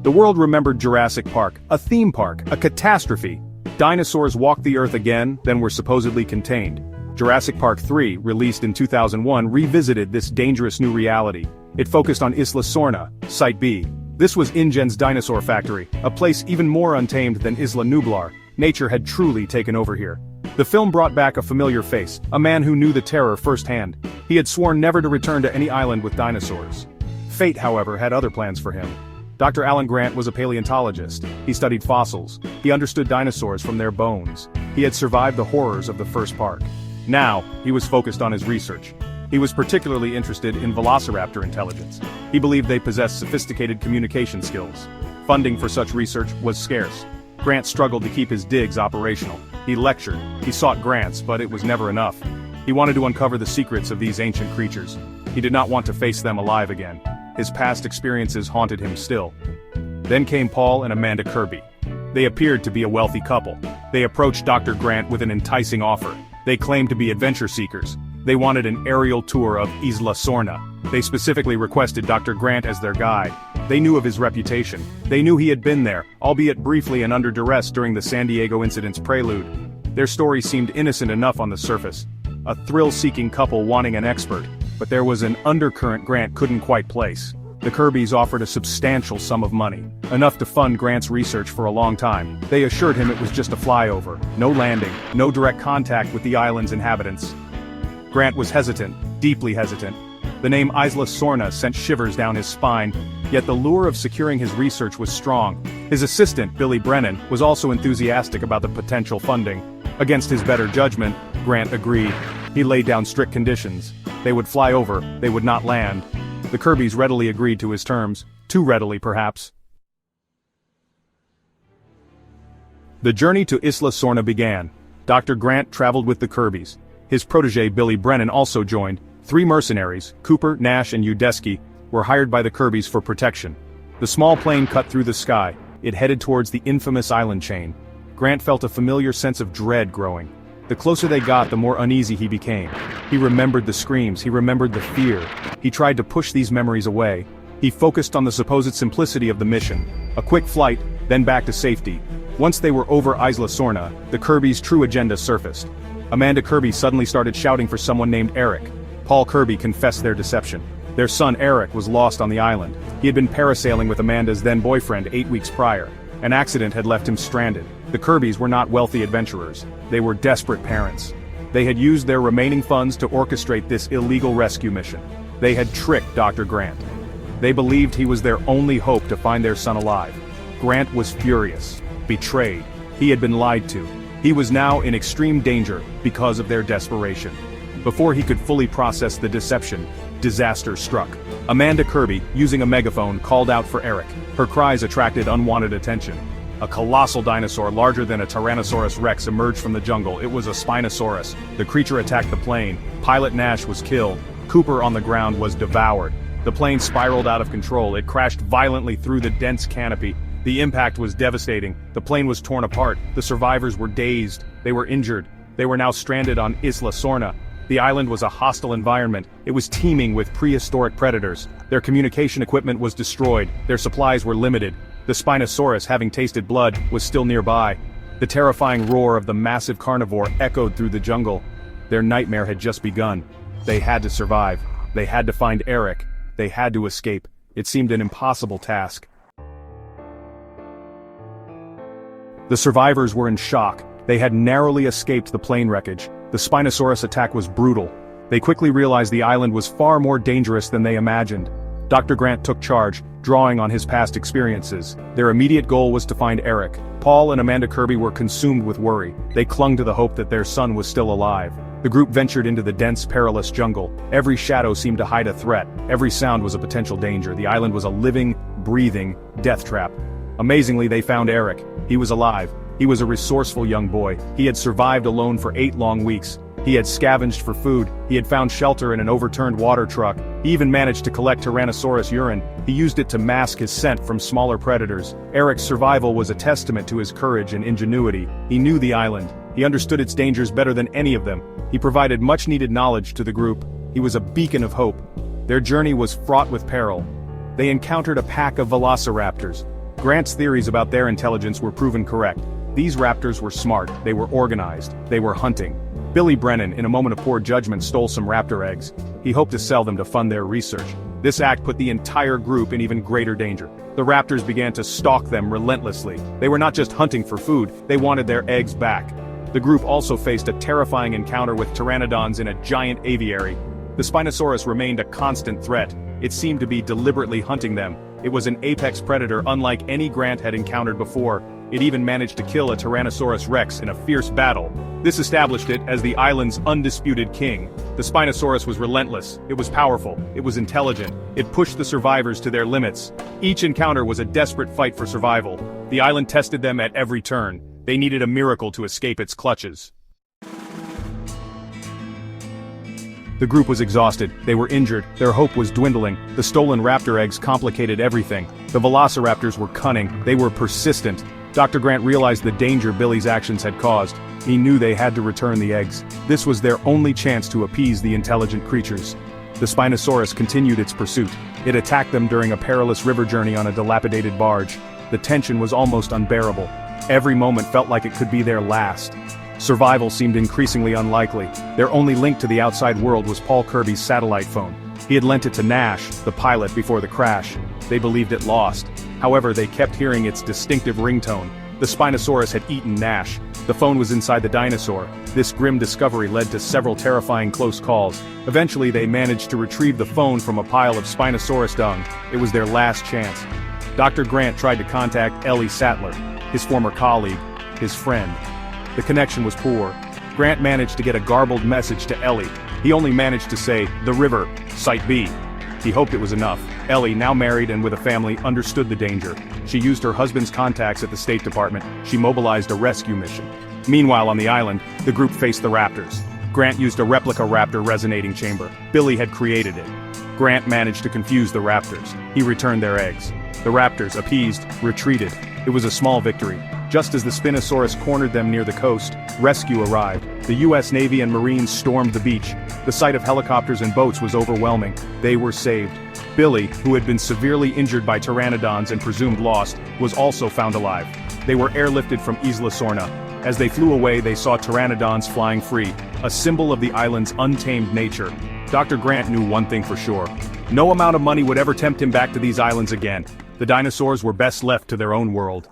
The world remembered Jurassic Park, a theme park, a catastrophe. Dinosaurs walked the Earth again, then were supposedly contained. Jurassic Park 3, released in 2001, revisited this dangerous new reality. It focused on Isla Sorna, Site B. This was InGen's dinosaur factory, a place even more untamed than Isla Nublar. Nature had truly taken over here. The film brought back a familiar face, a man who knew the terror firsthand. He had sworn never to return to any island with dinosaurs. Fate, however, had other plans for him. Dr. Alan Grant was a paleontologist. He studied fossils. He understood dinosaurs from their bones. He had survived the horrors of the first park. Now, he was focused on his research. He was particularly interested in velociraptor intelligence. He believed they possessed sophisticated communication skills. Funding for such research was scarce. Grant struggled to keep his digs operational. He lectured, he sought grants, but it was never enough. He wanted to uncover the secrets of these ancient creatures. He did not want to face them alive again. His past experiences haunted him still. Then came Paul and Amanda Kirby. They appeared to be a wealthy couple. They approached Dr. Grant with an enticing offer. They claimed to be adventure seekers. They wanted an aerial tour of Isla Sorna. They specifically requested Dr. Grant as their guide. They knew of his reputation. They knew he had been there, albeit briefly and under duress during the San Diego incident's prelude. Their story seemed innocent enough on the surface. A thrill-seeking couple wanting an expert. But there was an undercurrent Grant couldn't quite place. The Kirbys offered a substantial sum of money, enough to fund Grant's research for a long time. They assured him it was just a flyover, no landing, no direct contact with the island's inhabitants. Grant was hesitant, deeply hesitant. The name Isla Sorna sent shivers down his spine, yet the lure of securing his research was strong. His assistant, Billy Brennan, was also enthusiastic about the potential funding. Against his better judgment, Grant agreed. He laid down strict conditions. They would fly over, they would not land. The Kirbys readily agreed to his terms, too readily perhaps. The journey to Isla Sorna began. Dr. Grant traveled with the Kirbys. His protege Billy Brennan also joined. 3 mercenaries, Cooper, Nash and Udesky, were hired by the Kirbys for protection. The small plane cut through the sky. It headed towards the infamous island chain. Grant felt a familiar sense of dread growing. The closer they got, the more uneasy he became. He remembered the screams, he remembered the fear. He tried to push these memories away. He focused on the supposed simplicity of the mission. A quick flight, then back to safety. Once they were over Isla Sorna, the Kirbys' true agenda surfaced. Amanda Kirby suddenly started shouting for someone named Eric. Paul Kirby confessed their deception. Their son Eric was lost on the island. He had been parasailing with Amanda's then-boyfriend 8 weeks prior. An accident had left him stranded. The Kirbys were not wealthy adventurers. They were desperate parents. They had used their remaining funds to orchestrate this illegal rescue mission. They had tricked Dr. Grant. They believed he was their only hope to find their son alive. Grant was furious, betrayed. He had been lied to. He was now in extreme danger because of their desperation. Before he could fully process the deception, disaster struck. Amanda Kirby, using a megaphone, called out for Eric. Her cries attracted unwanted attention. A colossal dinosaur larger than a Tyrannosaurus Rex emerged from the jungle. It was a Spinosaurus. The creature attacked the plane. Pilot Nash was killed. Cooper on the ground was devoured. The plane spiraled out of control. It crashed violently through the dense canopy. The impact was devastating. The plane was torn apart. The survivors were dazed. They were injured. They were now stranded on Isla Sorna. The island was a hostile environment. It was teeming with prehistoric predators. Their communication equipment was destroyed. Their supplies were limited. The Spinosaurus, having tasted blood, was still nearby. The terrifying roar of the massive carnivore echoed through the jungle. Their nightmare had just begun. They had to survive. They had to find Eric. They had to escape. It seemed an impossible task. The survivors were in shock. They had narrowly escaped the plane wreckage. The Spinosaurus attack was brutal. They quickly realized the island was far more dangerous than they imagined. Dr. Grant took charge, drawing on his past experiences. Their immediate goal was to find Eric. Paul and Amanda Kirby were consumed with worry. They clung to the hope that their son was still alive. The group ventured into the dense, perilous jungle. Every shadow seemed to hide a threat. Every sound was a potential danger. The island was a living, breathing death trap. Amazingly, they found Eric. He was alive. He was a resourceful young boy. He had survived alone for 8 long weeks. He had scavenged for food. He had found shelter in an overturned water truck. He even managed to collect Tyrannosaurus urine. He used it to mask his scent from smaller predators. Eric's survival was a testament to his courage and ingenuity. He knew the island. He understood its dangers better than any of them. He provided much-needed knowledge to the group. He was a beacon of hope. Their journey was fraught with peril. They encountered a pack of velociraptors. Grant's theories about their intelligence were proven correct. These raptors were smart, they were organized, they were hunting. Billy Brennan, in a moment of poor judgment, stole some raptor eggs. He hoped to sell them to fund their research. This act put the entire group in even greater danger. The raptors began to stalk them relentlessly. They were not just hunting for food, they wanted their eggs back. The group also faced a terrifying encounter with pteranodons in a giant aviary. The Spinosaurus remained a constant threat. It seemed to be deliberately hunting them. It was an apex predator unlike any Grant had encountered before. It even managed to kill a Tyrannosaurus Rex in a fierce battle. This established it as the island's undisputed king. The Spinosaurus was relentless, it was powerful, it was intelligent, it pushed the survivors to their limits. Each encounter was a desperate fight for survival. The island tested them at every turn. They needed a miracle to escape its clutches. The group was exhausted, they were injured, their hope was dwindling, the stolen raptor eggs complicated everything. The velociraptors were cunning, they were persistent. Dr. Grant realized the danger Billy's actions had caused. He knew they had to return the eggs. This was their only chance to appease the intelligent creatures. The Spinosaurus continued its pursuit. It attacked them during a perilous river journey on a dilapidated barge. The tension was almost unbearable. Every moment felt like it could be their last. Survival seemed increasingly unlikely. Their only link to the outside world was Paul Kirby's satellite phone. He had lent it to Nash, the pilot, before the crash. They believed it lost. However, they kept hearing its distinctive ringtone. The Spinosaurus had eaten Nash. The phone was inside the dinosaur. This grim discovery led to several terrifying close calls. Eventually they managed to retrieve the phone from a pile of Spinosaurus dung. It was their last chance. Dr. Grant tried to contact Ellie Sattler, his former colleague, his friend. The connection was poor. Grant managed to get a garbled message to Ellie. He only managed to say, "The river, Site B." He hoped it was enough. Ellie, now married and with a family, understood the danger. She used her husband's contacts at the State Department. She mobilized a rescue mission. Meanwhile on the island, the group faced the raptors. Grant used a replica raptor resonating chamber. Billy had created it. Grant managed to confuse the raptors. He returned their eggs. The raptors, appeased, retreated. It was a small victory. Just as the Spinosaurus cornered them near the coast, rescue arrived. The U.S. Navy and Marines stormed the beach. The sight of helicopters and boats was overwhelming. They were saved. Billy, who had been severely injured by pteranodons and presumed lost, was also found alive. They were airlifted from Isla Sorna. As they flew away, they saw pteranodons flying free, a symbol of the island's untamed nature. Dr. Grant knew one thing for sure. No amount of money would ever tempt him back to these islands again. The dinosaurs were best left to their own world.